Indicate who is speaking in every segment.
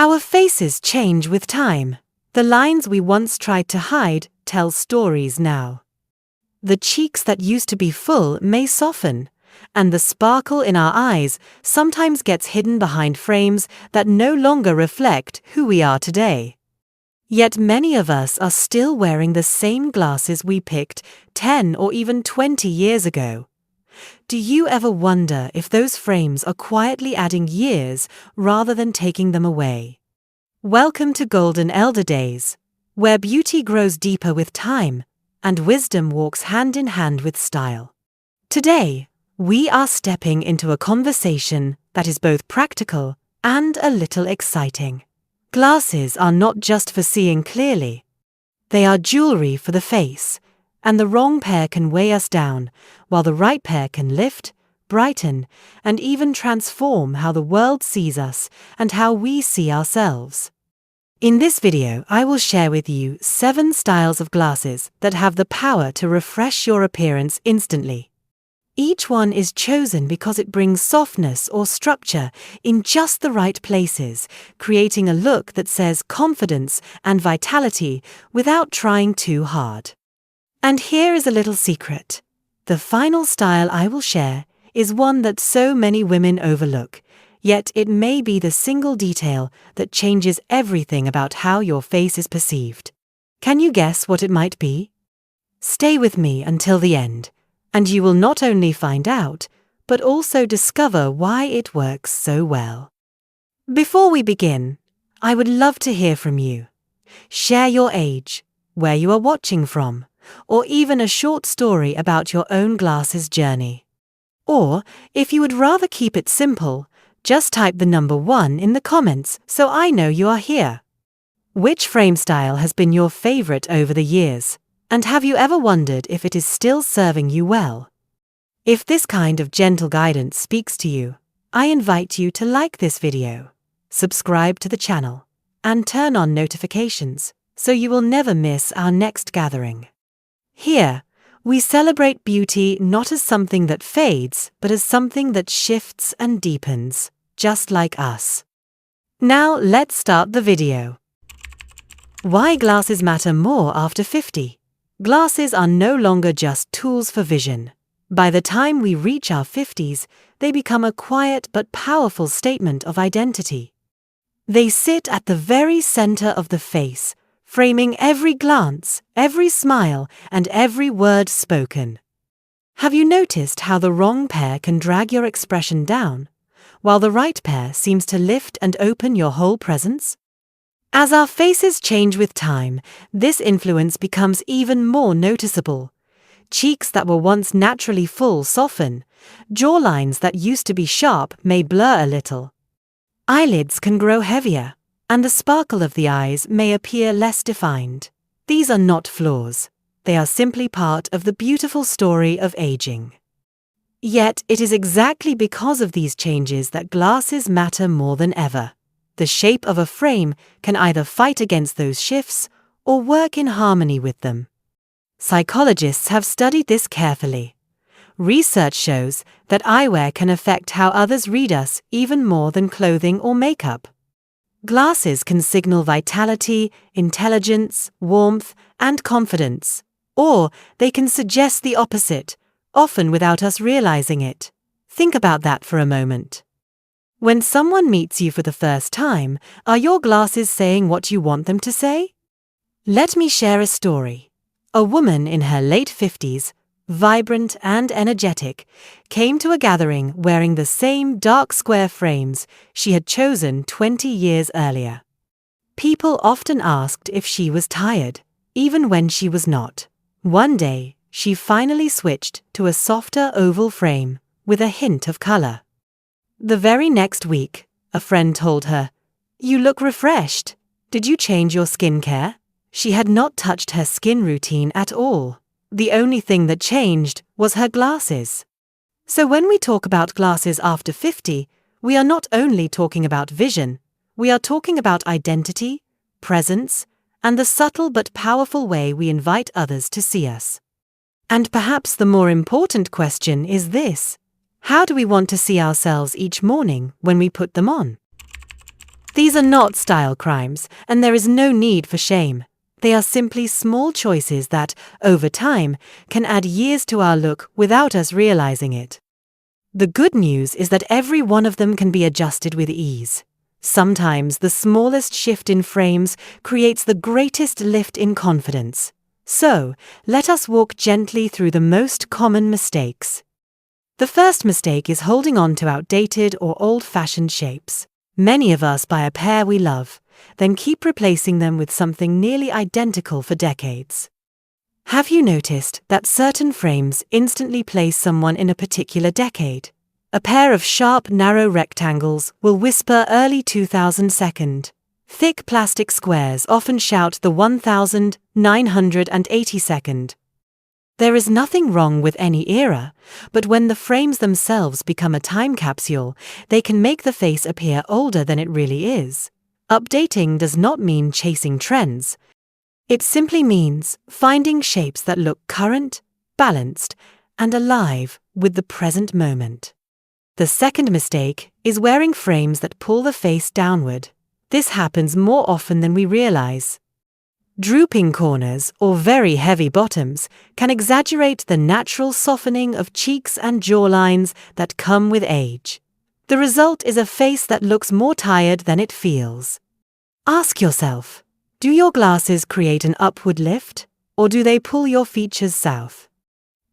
Speaker 1: Our faces change with time. The lines we once tried to hide tell stories now. The cheeks that used to be full may soften, and the sparkle in our eyes sometimes gets hidden behind frames that no longer reflect who we are today. Yet many of us are still wearing the same glasses we picked 10 or even 20 years ago. Do you ever wonder if those frames are quietly adding years rather than taking them away? Welcome to Golden Elder Days, where beauty grows deeper with time and wisdom walks hand in hand with style. Today, we are stepping into a conversation that is both practical and a little exciting. Glasses are not just for seeing clearly. They are jewelry for the face, and the wrong pair can weigh us down, while the right pair can lift, brighten, and even transform how the world sees us and how we see ourselves. In this video, I will share with you 7 styles of glasses that have the power to refresh your appearance instantly. Each one is chosen because it brings softness or structure in just the right places, creating a look that says confidence and vitality without trying too hard. And here is a little secret. The final style I will share is one that so many women overlook, yet it may be the single detail that changes everything about how your face is perceived. Can you guess what it might be? Stay with me until the end, and you will not only find out, but also discover why it works so well. Before we begin, I would love to hear from you. Share your age, where you are watching from, or even a short story about your own glasses journey. Or, if you would rather keep it simple, just type the number 1 in the comments so I know you are here. Which frame style has been your favorite over the years? And have you ever wondered if it is still serving you well? If this kind of gentle guidance speaks to you, I invite you to like this video, subscribe to the channel, and turn on notifications so you will never miss our next gathering. Here, we celebrate beauty not as something that fades, but as something that shifts and deepens, just like us. Now let's start the video. Why glasses matter more after 50? Glasses are no longer just tools for vision. By the time we reach our 50s, they become a quiet but powerful statement of identity. They sit at the very center of the face, framing every glance, every smile, and every word spoken. Have you noticed how the wrong pair can drag your expression down, while the right pair seems to lift and open your whole presence? As our faces change with time, this influence becomes even more noticeable. Cheeks that were once naturally full soften, jawlines that used to be sharp may blur a little. Eyelids can grow heavier, and the sparkle of the eyes may appear less defined. These are not flaws. They are simply part of the beautiful story of aging. Yet it is exactly because of these changes that glasses matter more than ever. The shape of a frame can either fight against those shifts or work in harmony with them. Psychologists have studied this carefully. Research shows that eyewear can affect how others read us even more than clothing or makeup. Glasses can signal vitality, intelligence, warmth, and confidence, or they can suggest the opposite, often without us realizing it. Think about that for a moment. When someone meets you for the first time, are your glasses saying what you want them to say? Let me share a story. A woman in her late 50s, vibrant and energetic, came to a gathering wearing the same dark square frames she had chosen 20 years earlier. People often asked if she was tired, even when she was not. One day, she finally switched to a softer oval frame with a hint of color. The very next week, a friend told her, "You look refreshed. Did you change your skincare?" She had not touched her skin routine at all. The only thing that changed was her glasses. So when we talk about glasses after 50, we are not only talking about vision, we are talking about identity, presence, and the subtle but powerful way we invite others to see us. And perhaps the more important question is this: how do we want to see ourselves each morning when we put them on? These are not style crimes, and there is no need for shame. They are simply small choices that, over time, can add years to our look without us realizing it. The good news is that every one of them can be adjusted with ease. Sometimes the smallest shift in frames creates the greatest lift in confidence. So, let us walk gently through the most common mistakes. The first mistake is holding on to outdated or old-fashioned shapes. Many of us buy a pair we love, then keep replacing them with something nearly identical for decades. Have you noticed that certain frames instantly place someone in a particular decade? A pair of sharp, narrow rectangles will whisper early 2000. Thick plastic squares often shout the 1982. There is nothing wrong with any era, but when the frames themselves become a time capsule, they can make the face appear older than it really is. Updating does not mean chasing trends. It simply means finding shapes that look current, balanced, and alive with the present moment. The second mistake is wearing frames that pull the face downward. This happens more often than we realize. Drooping corners or very heavy bottoms can exaggerate the natural softening of cheeks and jawlines that come with age. The result is a face that looks more tired than it feels. Ask yourself, do your glasses create an upward lift, or do they pull your features south?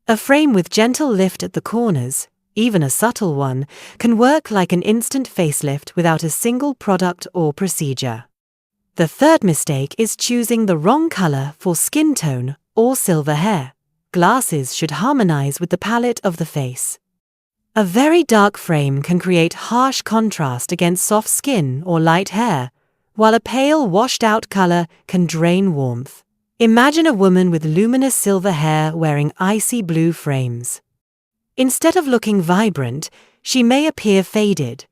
Speaker 1: A frame with gentle lift at the corners, even a subtle one, can work like an instant facelift without a single product or procedure. The third mistake is choosing the wrong color for skin tone or silver hair. Glasses should harmonize with the palette of the face. A very dark frame can create harsh contrast against soft skin or light hair, while a pale, washed-out color can drain warmth. Imagine a woman with luminous silver hair wearing icy blue frames. Instead of looking vibrant, she may appear faded.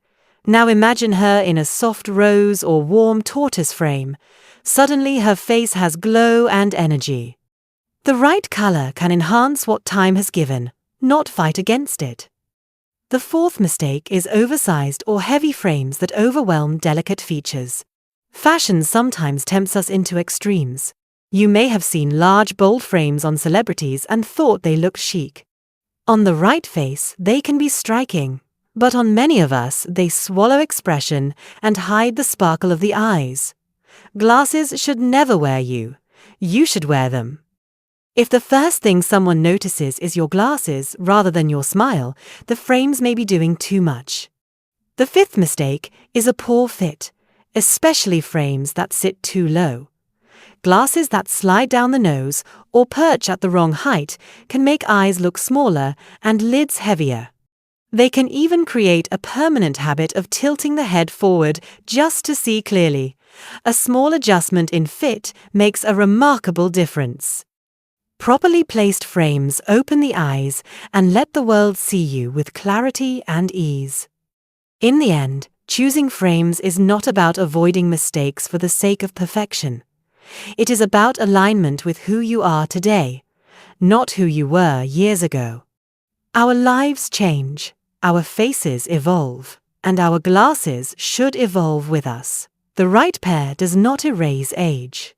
Speaker 1: Now imagine her in a soft rose or warm tortoise frame. Suddenly her face has glow and energy. The right color can enhance what time has given, not fight against it. The fourth mistake is oversized or heavy frames that overwhelm delicate features. Fashion sometimes tempts us into extremes. You may have seen large, bold frames on celebrities and thought they looked chic. On the right face, they can be striking. But on many of us, they swallow expression and hide the sparkle of the eyes. Glasses should never wear you. You should wear them. If the first thing someone notices is your glasses rather than your smile, the frames may be doing too much. The fifth mistake is a poor fit, especially frames that sit too low. Glasses that slide down the nose or perch at the wrong height can make eyes look smaller and lids heavier. They can even create a permanent habit of tilting the head forward just to see clearly. A small adjustment in fit makes a remarkable difference. Properly placed frames open the eyes and let the world see you with clarity and ease. In the end, choosing frames is not about avoiding mistakes for the sake of perfection. It is about alignment with who you are today, not who you were years ago. Our lives change. Our faces evolve, and our glasses should evolve with us. The right pair does not erase age.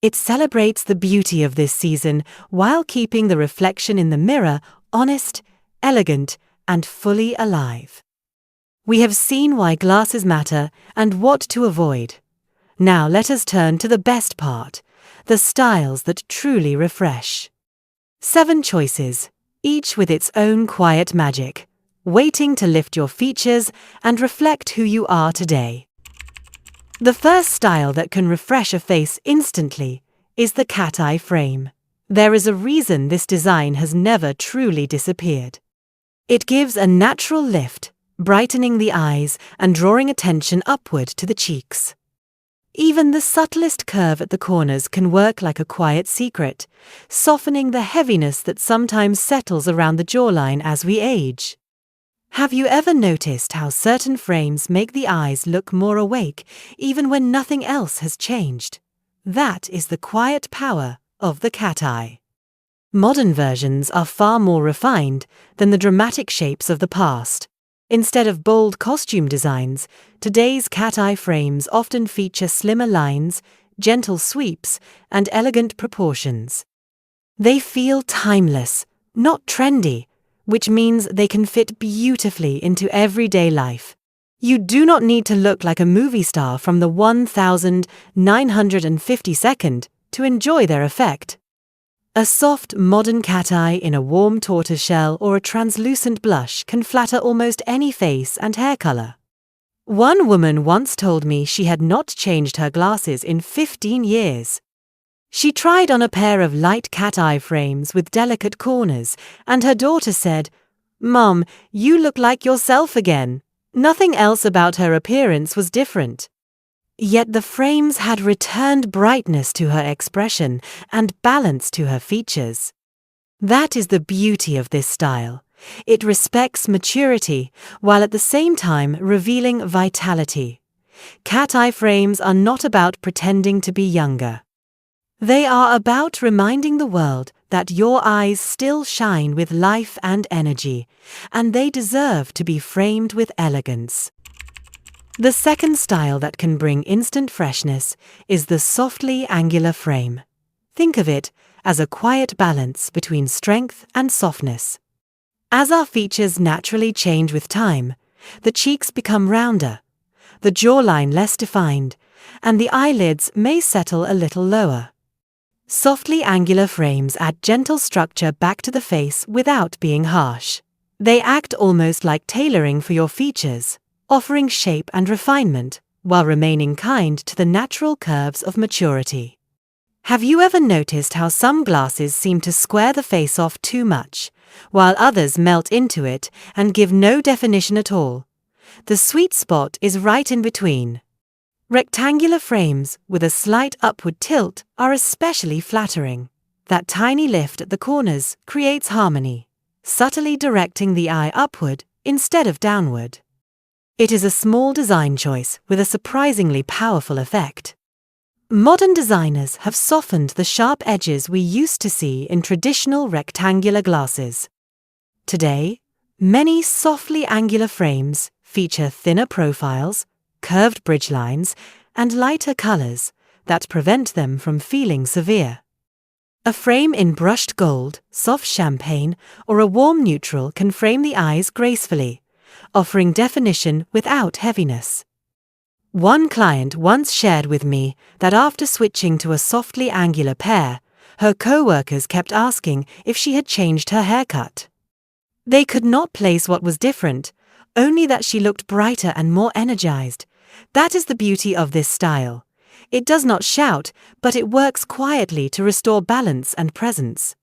Speaker 1: It celebrates the beauty of this season while keeping the reflection in the mirror honest, elegant, and fully alive. We have seen why glasses matter and what to avoid. Now let us turn to the best part, the styles that truly refresh. 7 choices, each with its own quiet magic, waiting to lift your features and reflect who you are today. The first style that can refresh a face instantly is the cat eye frame. There is a reason this design has never truly disappeared. It gives a natural lift, brightening the eyes and drawing attention upward to the cheeks. Even the subtlest curve at the corners can work like a quiet secret, softening the heaviness that sometimes settles around the jawline as we age. Have you ever noticed how certain frames make the eyes look more awake even when nothing else has changed? That is the quiet power of the cat eye. Modern versions are far more refined than the dramatic shapes of the past. Instead of bold costume designs, today's cat eye frames often feature slimmer lines, gentle sweeps, and elegant proportions. They feel timeless, not trendy, which means they can fit beautifully into everyday life. You do not need to look like a movie star from the 1952nd to enjoy their effect. A soft, modern cat eye in a warm tortoiseshell or a translucent blush can flatter almost any face and hair color. One woman once told me she had not changed her glasses in 15 years. She tried on a pair of light cat eye frames with delicate corners, and her daughter said, "Mom, you look like yourself again." Nothing else about her appearance was different. Yet the frames had returned brightness to her expression and balance to her features. That is the beauty of this style. It respects maturity, while at the same time revealing vitality. Cat eye frames are not about pretending to be younger. They are about reminding the world that your eyes still shine with life and energy, and they deserve to be framed with elegance. The second style that can bring instant freshness is the softly angular frame. Think of it as a quiet balance between strength and softness. As our features naturally change with time, the cheeks become rounder, the jawline less defined, and the eyelids may settle a little lower. Softly angular frames add gentle structure back to the face without being harsh. They act almost like tailoring for your features, offering shape and refinement, while remaining kind to the natural curves of maturity. Have you ever noticed how some glasses seem to square the face off too much, while others melt into it and give no definition at all? The sweet spot is right in between. Rectangular frames with a slight upward tilt are especially flattering. That tiny lift at the corners creates harmony, subtly directing the eye upward instead of downward. It is a small design choice with a surprisingly powerful effect. Modern designers have softened the sharp edges we used to see in traditional rectangular glasses. Today, many softly angular frames feature thinner profiles, curved bridge lines, and lighter colors that prevent them from feeling severe. A frame in brushed gold, soft champagne, or a warm neutral can frame the eyes gracefully, offering definition without heaviness. One client once shared with me that after switching to a softly angular pair, her co-workers kept asking if she had changed her haircut. They could not place what was different, only that she looked brighter and more energized. That is the beauty of this style. It does not shout, but it works quietly to restore balance and presence.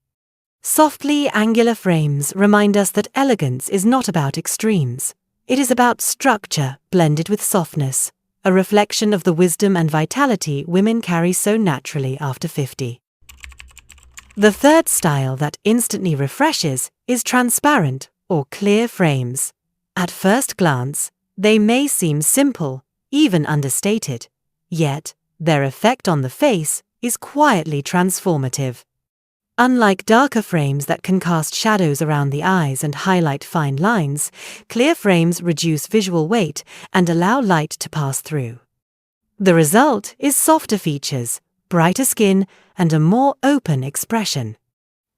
Speaker 1: Softly angular frames remind us that elegance is not about extremes. It is about structure blended with softness, a reflection of the wisdom and vitality women carry so naturally after 50. The third style that instantly refreshes is transparent or clear frames. At first glance, they may seem simple, even understated, yet their effect on the face is quietly transformative. Unlike darker frames that can cast shadows around the eyes and highlight fine lines, clear frames reduce visual weight and allow light to pass through. The result is softer features, brighter skin, and a more open expression.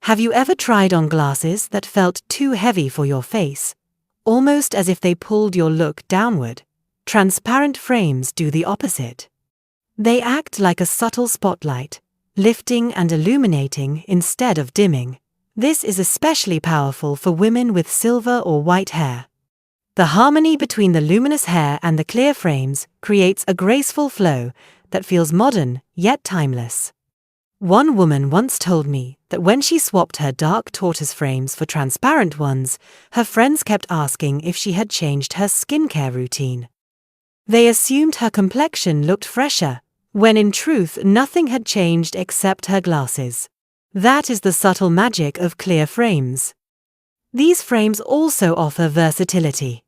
Speaker 1: Have you ever tried on glasses that felt too heavy for your face, almost as if they pulled your look downward? Transparent frames do the opposite. They act like a subtle spotlight, lifting and illuminating instead of dimming. This is especially powerful for women with silver or white hair. The harmony between the luminous hair and the clear frames creates a graceful flow that feels modern yet timeless. One woman once told me that when she swapped her dark tortoise frames for transparent ones, her friends kept asking if she had changed her skincare routine. They assumed her complexion looked fresher, when in truth nothing had changed except her glasses. That is the subtle magic of clear frames. These frames also offer versatility.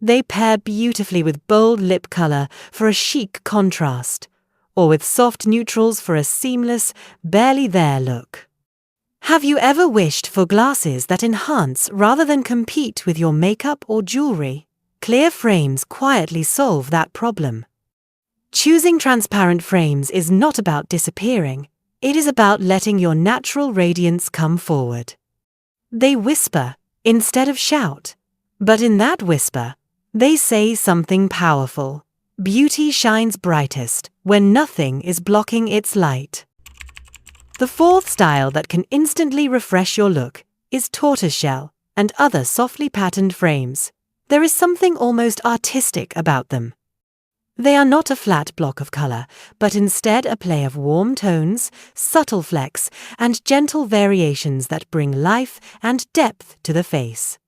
Speaker 1: They pair beautifully with bold lip color for a chic contrast, or with soft neutrals for a seamless, barely there look. Have you ever wished for glasses that enhance rather than compete with your makeup or jewelry? Clear frames quietly solve that problem. Choosing transparent frames is not about disappearing, it is about letting your natural radiance come forward. They whisper instead of shout, but in that whisper, they say something powerful. Beauty shines brightest when nothing is blocking its light. The fourth style that can instantly refresh your look is tortoiseshell and other softly patterned frames. There is something almost artistic about them. They are not a flat block of color, but instead a play of warm tones, subtle flecks, and gentle variations that bring life and depth to the face.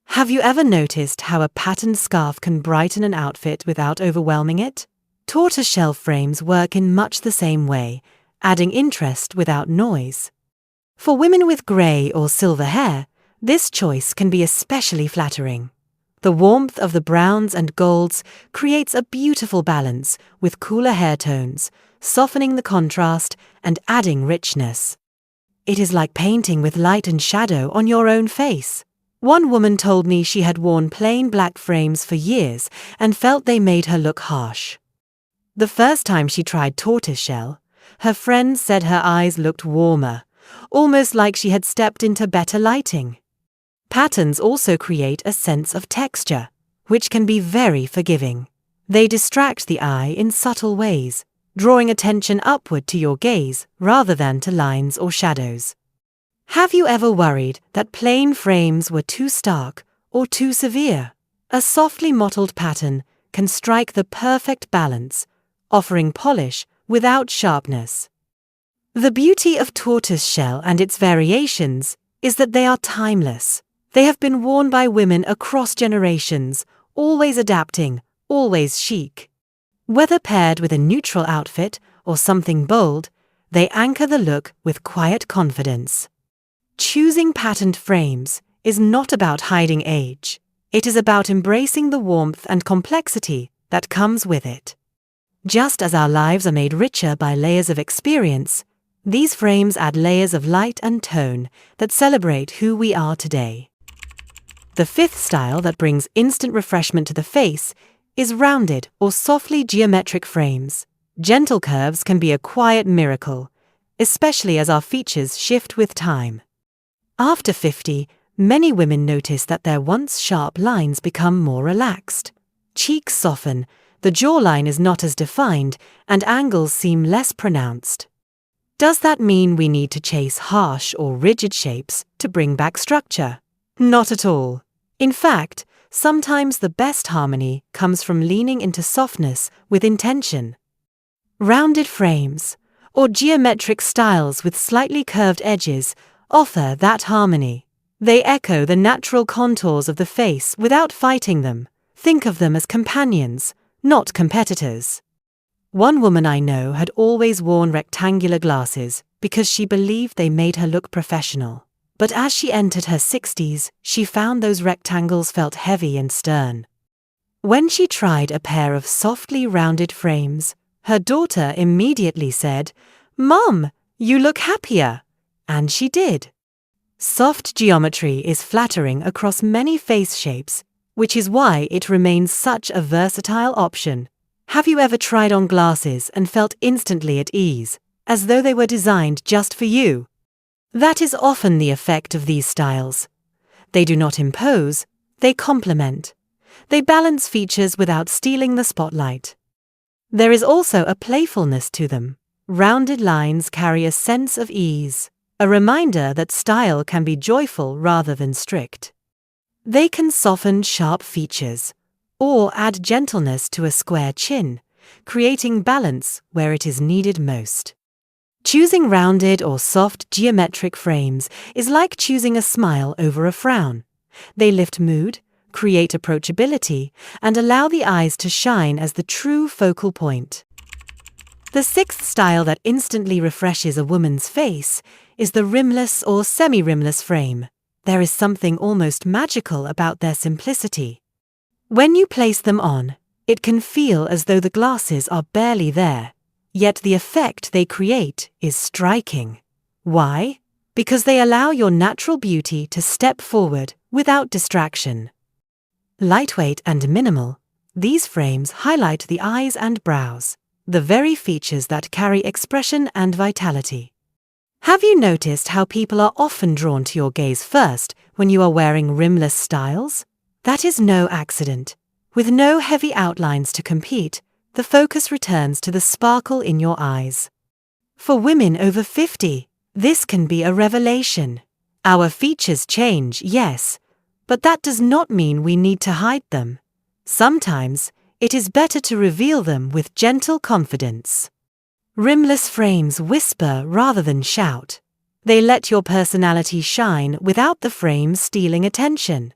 Speaker 1: Have you ever noticed how a patterned scarf can brighten an outfit without overwhelming it? Tortoiseshell frames work in much the same way, adding interest without noise. For women with grey or silver hair, this choice can be especially flattering. The warmth of the browns and golds creates a beautiful balance with cooler hair tones, softening the contrast and adding richness. It is like painting with light and shadow on your own face. One woman told me she had worn plain black frames for years and felt they made her look harsh. The first time she tried tortoiseshell, her friends said her eyes looked warmer, almost like she had stepped into better lighting. Patterns also create a sense of texture, which can be very forgiving. They distract the eye in subtle ways, drawing attention upward to your gaze rather than to lines or shadows. Have you ever worried that plain frames were too stark or too severe? A softly mottled pattern can strike the perfect balance, offering polish without sharpness. The beauty of tortoiseshell and its variations is that they are timeless. They have been worn by women across generations, always adapting, always chic. Whether paired with a neutral outfit or something bold, they anchor the look with quiet confidence. Choosing patterned frames is not about hiding age. It is about embracing the warmth and complexity that comes with it. Just as our lives are made richer by layers of experience, these frames add layers of light and tone that celebrate who we are today. The fifth style that brings instant refreshment to the face is rounded or softly geometric frames. Gentle curves can be a quiet miracle, especially as our features shift with time. After 50, many women notice that their once sharp lines become more relaxed. Cheeks soften, the jawline is not as defined, and angles seem less pronounced. Does that mean we need to chase harsh or rigid shapes to bring back structure? Not at all. In fact, sometimes the best harmony comes from leaning into softness with intention. Rounded frames, or geometric styles with slightly curved edges, offer that harmony. They echo the natural contours of the face without fighting them. Think of them as companions, not competitors. One woman I know had always worn rectangular glasses because she believed they made her look professional. But as she entered her 60s, she found those rectangles felt heavy and stern. When she tried a pair of softly rounded frames, her daughter immediately said, "Mom, you look happier." And she did. Soft geometry is flattering across many face shapes, which is why it remains such a versatile option. Have you ever tried on glasses and felt instantly at ease, as though they were designed just for you? That is often the effect of these styles. They do not impose, they complement. They balance features without stealing the spotlight. There is also a playfulness to them. Rounded lines carry a sense of ease, a reminder that style can be joyful rather than strict. They can soften sharp features, or add gentleness to a square chin, creating balance where it is needed most. Choosing rounded or soft geometric frames is like choosing a smile over a frown. They lift mood, create approachability, and allow the eyes to shine as the true focal point. The sixth style that instantly refreshes a woman's face is the rimless or semi-rimless frame. There is something almost magical about their simplicity. When you place them on, it can feel as though the glasses are barely there. Yet the effect they create is striking. Why? Because they allow your natural beauty to step forward without distraction. Lightweight and minimal, these frames highlight the eyes and brows, the very features that carry expression and vitality. Have you noticed how people are often drawn to your gaze first when you are wearing rimless styles? That is no accident. With no heavy outlines to compete, the focus returns to the sparkle in your eyes. For women over 50, this can be a revelation. Our features change, yes, but that does not mean we need to hide them. Sometimes, it is better to reveal them with gentle confidence. Rimless frames whisper rather than shout. They let your personality shine without the frame stealing attention.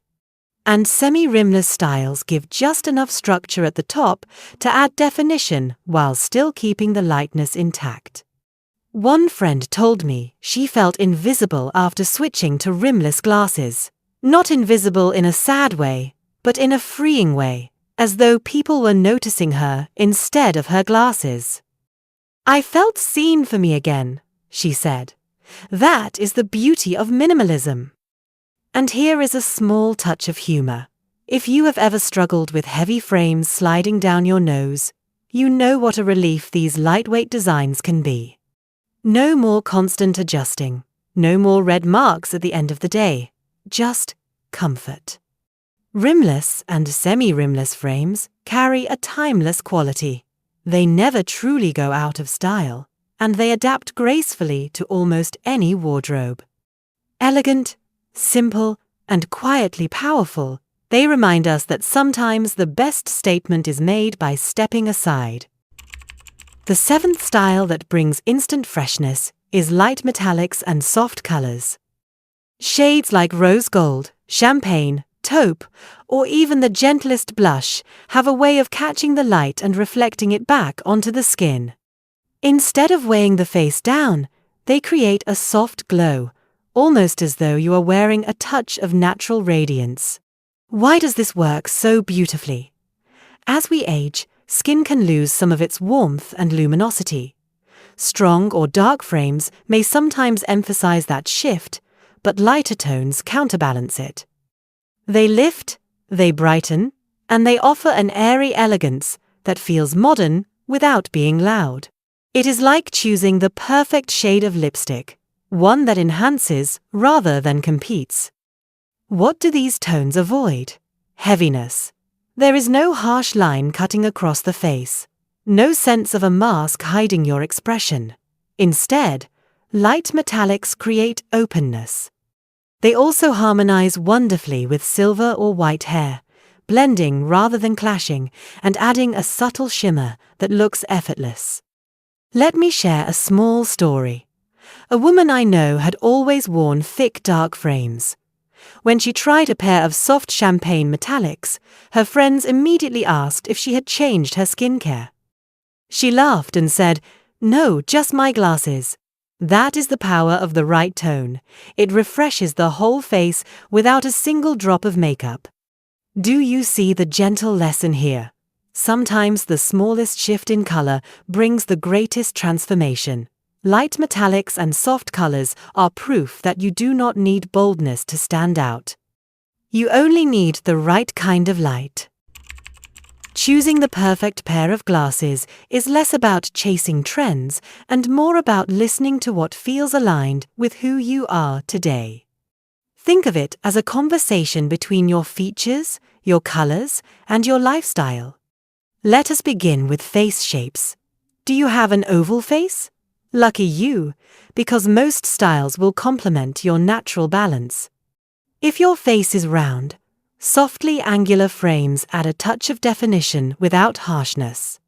Speaker 1: And semi-rimless styles give just enough structure at the top to add definition while still keeping the lightness intact. One friend told me she felt invisible after switching to rimless glasses. Not invisible in a sad way, but in a freeing way, as though people were noticing her instead of her glasses. "I felt seen for me again," she said. "That is the beauty of minimalism." And here is a small touch of humor. If you have ever struggled with heavy frames sliding down your nose, you know what a relief these lightweight designs can be. No more constant adjusting, no more red marks at the end of the day, just comfort. Rimless and semi-rimless frames carry a timeless quality. They never truly go out of style, and they adapt gracefully to almost any wardrobe. Elegant, simple, and quietly powerful, they remind us that sometimes the best statement is made by stepping aside. The seventh style that brings instant freshness is light metallics and soft colors. Shades like rose gold, champagne, taupe, or even the gentlest blush have a way of catching the light and reflecting it back onto the skin. Instead of weighing the face down, they create a soft glow, almost as though you are wearing a touch of natural radiance. Why does this work so beautifully? As we age, skin can lose some of its warmth and luminosity. Strong or dark frames may sometimes emphasize that shift, but lighter tones counterbalance it. They lift, they brighten, and they offer an airy elegance that feels modern without being loud. It is like choosing the perfect shade of lipstick, one that enhances rather than competes. What do these tones avoid? Heaviness. There is no harsh line cutting across the face, no sense of a mask hiding your expression. Instead, light metallics create openness. They also harmonize wonderfully with silver or white hair, blending rather than clashing and adding a subtle shimmer that looks effortless. Let me share a small story. A woman I know had always worn thick dark frames. When she tried a pair of soft champagne metallics, her friends immediately asked if she had changed her skincare. She laughed and said, "No, just my glasses." That is the power of the right tone. It refreshes the whole face without a single drop of makeup. Do you see the gentle lesson here? Sometimes the smallest shift in color brings the greatest transformation. Light metallics and soft colors are proof that you do not need boldness to stand out. You only need the right kind of light. Choosing the perfect pair of glasses is less about chasing trends and more about listening to what feels aligned with who you are today. Think of it as a conversation between your features, your colors, and your lifestyle. Let us begin with face shapes. Do you have an oval face? Lucky you, because most styles will complement your natural balance. If your face is round, softly angular frames add a touch of definition without harshness.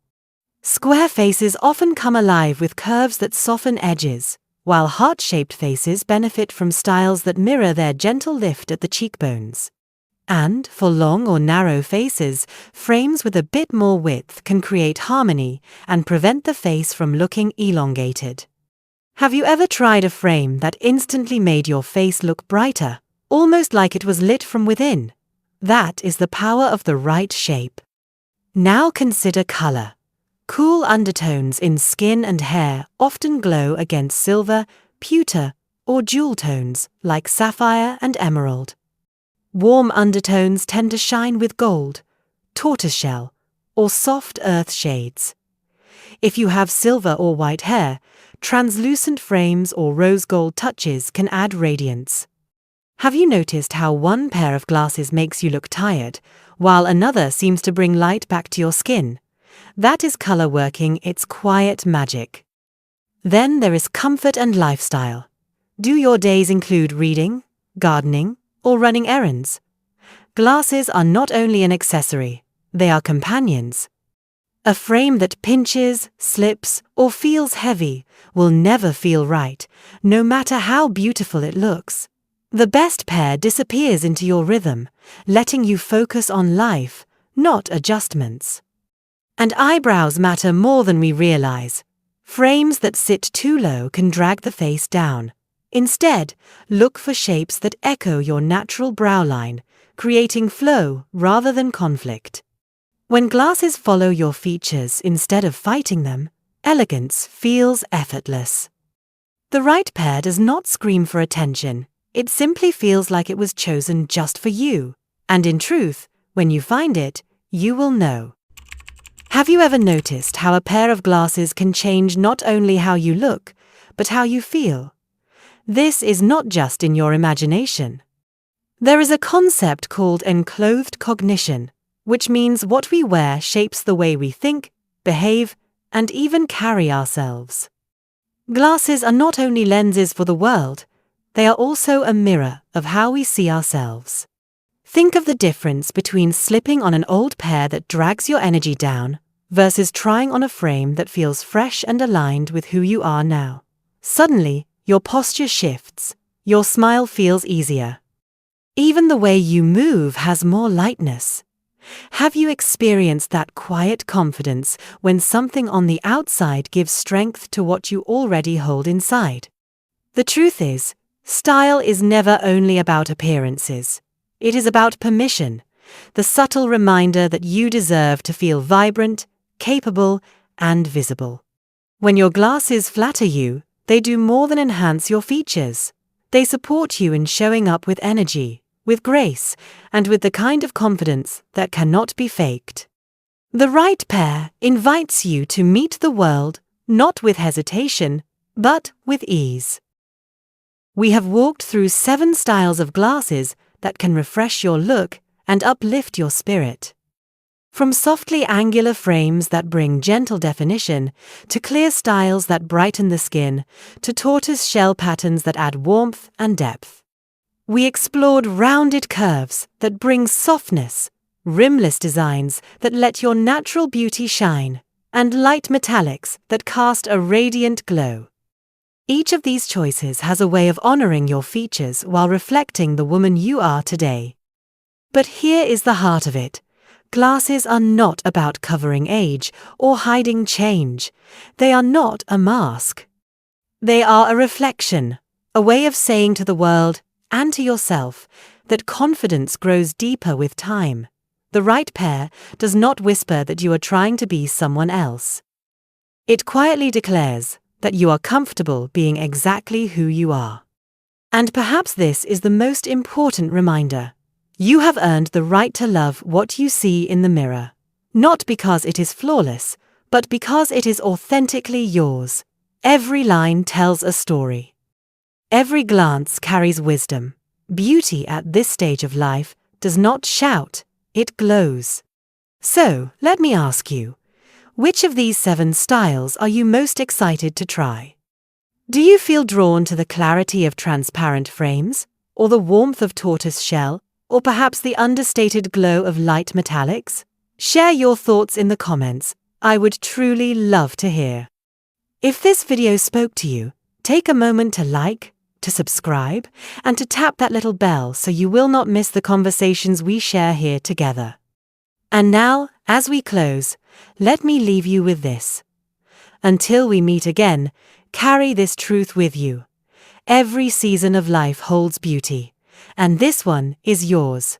Speaker 1: Square faces often come alive with curves that soften edges, while heart-shaped faces benefit from styles that mirror their gentle lift at the cheekbones. And, for long or narrow faces, frames with a bit more width can create harmony and prevent the face from looking elongated. Have you ever tried a frame that instantly made your face look brighter, almost like it was lit from within? That is the power of the right shape. Now consider color. Cool undertones in skin and hair often glow against silver, pewter, or jewel tones like sapphire and emerald. Warm undertones tend to shine with gold, tortoiseshell, or soft earth shades. If you have silver or white hair, translucent frames or rose gold touches can add radiance. Have you noticed how one pair of glasses makes you look tired, while another seems to bring light back to your skin? That is color working its quiet magic. Then there is comfort and lifestyle. Do your days include reading, gardening, or running errands? Glasses are not only an accessory, they are companions. A frame that pinches, slips, or feels heavy will never feel right, no matter how beautiful it looks. The best pair disappears into your rhythm, letting you focus on life, not adjustments. And eyebrows matter more than we realize. Frames that sit too low can drag the face down. Instead, look for shapes that echo your natural brow line, creating flow rather than conflict. When glasses follow your features instead of fighting them, elegance feels effortless. The right pair does not scream for attention. It simply feels like it was chosen just for you. And in truth, when you find it, you will know. Have you ever noticed how a pair of glasses can change not only how you look, but how you feel? This is not just in your imagination. There is a concept called enclothed cognition, which means what we wear shapes the way we think, behave, and even carry ourselves. Glasses are not only lenses for the world, they are also a mirror of how we see ourselves. Think of the difference between slipping on an old pair that drags your energy down versus trying on a frame that feels fresh and aligned with who you are now. Suddenly, your posture shifts, your smile feels easier. Even the way you move has more lightness. Have you experienced that quiet confidence when something on the outside gives strength to what you already hold inside? The truth is, style is never only about appearances. It is about permission, the subtle reminder that you deserve to feel vibrant, capable, and visible. When your glasses flatter you, they do more than enhance your features. They support you in showing up with energy, with grace, and with the kind of confidence that cannot be faked. The right pair invites you to meet the world, not with hesitation, but with ease. We have walked through 7 styles of glasses that can refresh your look and uplift your spirit. From softly angular frames that bring gentle definition, to clear styles that brighten the skin, to tortoise shell patterns that add warmth and depth. We explored rounded curves that bring softness, rimless designs that let your natural beauty shine, and light metallics that cast a radiant glow. Each of these choices has a way of honoring your features while reflecting the woman you are today. But here is the heart of it. Glasses are not about covering age or hiding change. They are not a mask. They are a reflection, a way of saying to the world, and to yourself, that confidence grows deeper with time. The right pair does not whisper that you are trying to be someone else. It quietly declares that you are comfortable being exactly who you are. And perhaps this is the most important reminder. You have earned the right to love what you see in the mirror, not because it is flawless, but because it is authentically yours. Every line tells a story. Every glance carries wisdom. Beauty at this stage of life does not shout, it glows. So, let me ask you, which of these 7 styles are you most excited to try? Do you feel drawn to the clarity of transparent frames, or the warmth of tortoise shell, or perhaps the understated glow of light metallics? Share your thoughts in the comments. I would truly love to hear. If this video spoke to you, take a moment to like, to subscribe, and to tap that little bell so you will not miss the conversations we share here together. And now, as we close, let me leave you with this. Until we meet again, carry this truth with you. Every season of life holds beauty, and this one is yours.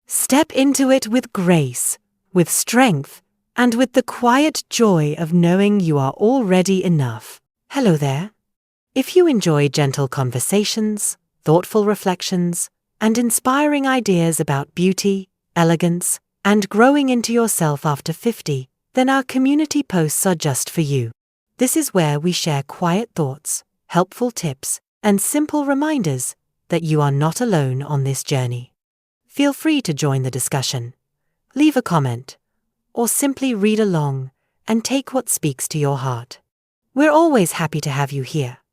Speaker 1: Step into it with grace, with strength, and with the quiet joy of knowing you are already enough. Hello there. If you enjoy gentle conversations, thoughtful reflections, and inspiring ideas about beauty, elegance, and growing into yourself after 50, then our community posts are just for you. This is where we share quiet thoughts, helpful tips, and simple reminders that you are not alone on this journey. Feel free to join the discussion, leave a comment, or simply read along and take what speaks to your heart. We're always happy to have you here.